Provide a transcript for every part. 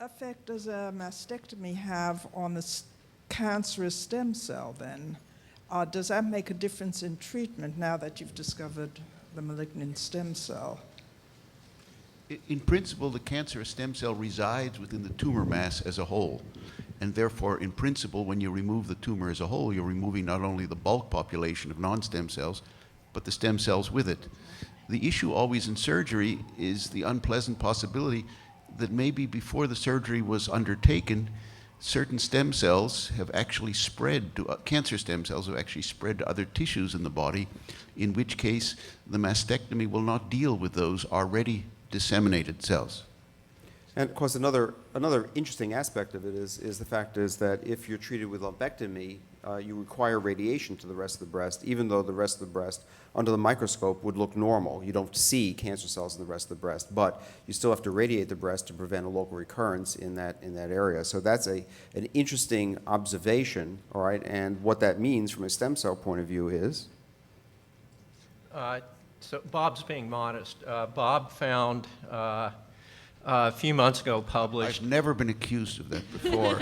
effect does a mastectomy have on the cancerous stem cell then? Does that make a difference in treatment now that you've discovered the malignant stem cell? In principle, the cancerous stem cell resides within the tumor mass as a whole. And therefore, in principle, when you remove the tumor as a whole, you're removing not only the bulk population of non-stem cells, but the stem cells with it. The issue always in surgery is the unpleasant possibility that maybe before the surgery was undertaken, certain stem cells have actually spread to, cancer stem cells have actually spread to other tissues in the body, in which case the mastectomy will not deal with those already disseminated cells. And of course, another interesting aspect of it is the fact is that if you're treated with lumpectomy, you require radiation to the rest of the breast, even though the rest of the breast, under the microscope, would look normal. You don't see cancer cells in the rest of the breast, but you still have to radiate the breast to prevent a local recurrence in that area. So that's an interesting observation, all right? And what that means from a stem cell point of view is? So Bob's being modest. Bob found a few months ago published. I've never been accused of that before.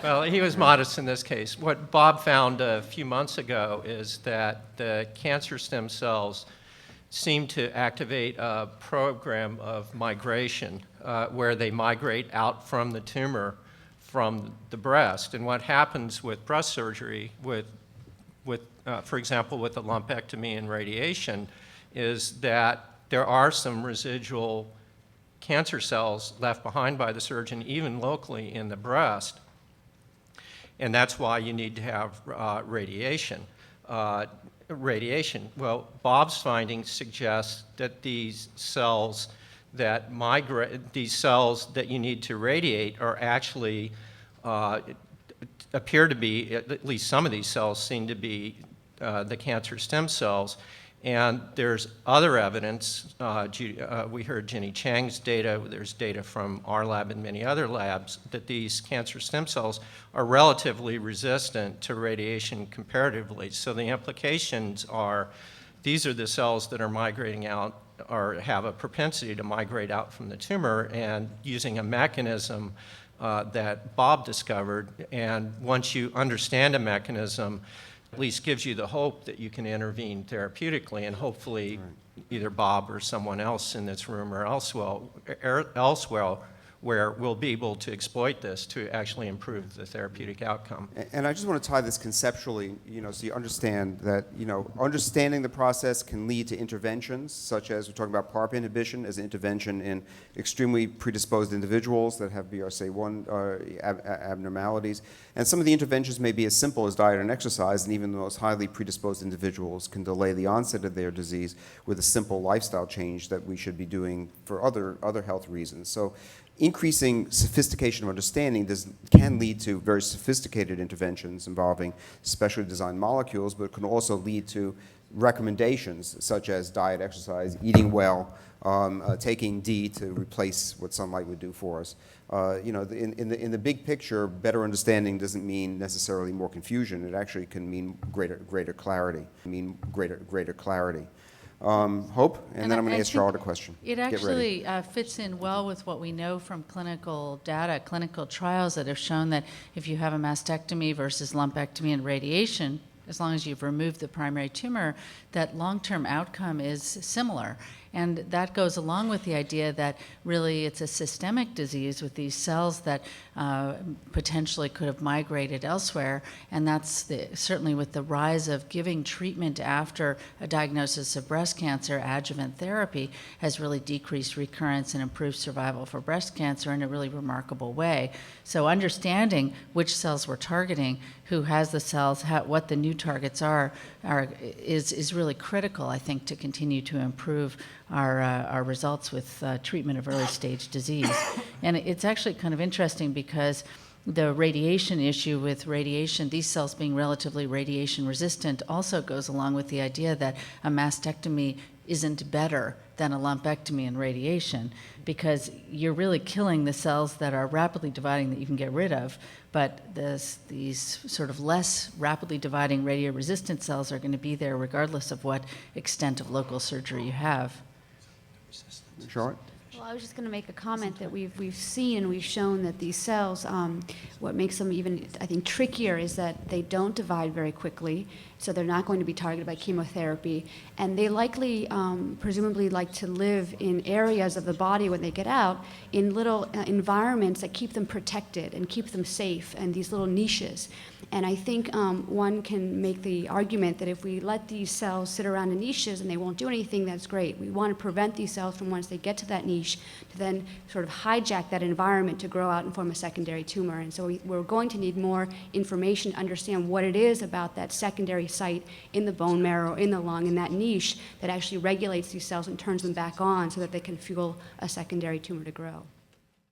Well, he was modest in this case. What Bob found a few months ago is that the cancer stem cells seem to activate a program of migration where they migrate out from the tumor from the breast. And what happens with breast surgery, for example, with the lumpectomy and radiation, is that there are some residual cancer cells left behind by the surgeon, even locally in the breast. And that's why you need to have radiation. Well, Bob's findings suggest that these cells that migrate, these cells that you need to radiate are actually, appear to be, at least some of these cells seem to be the cancer stem cells. And there's other evidence. We heard Jenny Chang's data. There's data from our lab and many other labs that these cancer stem cells are relatively resistant to radiation comparatively. So the implications are these are the cells that are migrating out or have a propensity to migrate out from the tumor, and using a mechanism that Bob discovered. And once you understand a mechanism, at least gives you the hope that you can intervene therapeutically, and hopefully either Bob or someone else in this room or elsewhere where we'll be able to exploit this to actually improve the therapeutic outcome. And I just want to tie this conceptually, so you understand that, understanding the process can lead to interventions, such as we're talking about PARP inhibition as an intervention in extremely predisposed individuals that have BRCA1 abnormalities. And some of the interventions may be as simple as diet and exercise, and even the most highly predisposed individuals can delay the onset of their disease with a simple lifestyle change that we should be doing for other health reasons. So increasing sophistication of understanding can lead to very sophisticated interventions involving specially designed molecules, but it can also lead to recommendations such as diet, exercise, eating well, taking D to replace what sunlight would do for us. In the big picture, better understanding doesn't mean necessarily more confusion. It actually can mean greater clarity. Hope, and then I'm going to ask Charlotte a question. It actually fits in well with what we know from clinical data, clinical trials that have shown that if you have a mastectomy versus lumpectomy and radiation, as long as you've removed the primary tumor, that long-term outcome is similar. And that goes along with the idea that really it's a systemic disease with these cells that potentially could have migrated elsewhere. And that's certainly with the rise of giving treatment after a diagnosis of breast cancer, adjuvant therapy has really decreased recurrence and improved survival for breast cancer in a really remarkable way. So understanding which cells we're targeting, who has the cells, what the new targets are is really critical, I think, to continue to improve our results with treatment of early stage disease. And it's actually kind of interesting because the radiation issue with radiation, these cells being relatively radiation resistant, also goes along with the idea that a mastectomy isn't better than a lumpectomy and radiation, because you're really killing the cells that are rapidly dividing that you can get rid of, but these sort of less rapidly dividing radioresistant cells are going to be there regardless of what extent of local surgery you have. Charlotte? Well, I was just going to make a comment that we've seen and we've shown that these cells, what makes them even, I think, trickier is that they don't divide very quickly, so they're not going to be targeted by chemotherapy, and they likely, presumably, like to live in areas of the body when they get out, in little environments that keep them protected and keep them safe, and these little niches. And I think one can make the argument that if we let these cells sit around in niches and they won't do anything, that's great. We want to prevent these cells from, once they get to that niche, to then sort of hijack that environment to grow out and form a secondary tumor. And so we're going to need more information to understand what it is about that secondary site in the bone marrow, in the lung, in that niche that actually regulates these cells and turns them back on so that they can fuel a secondary tumor to grow.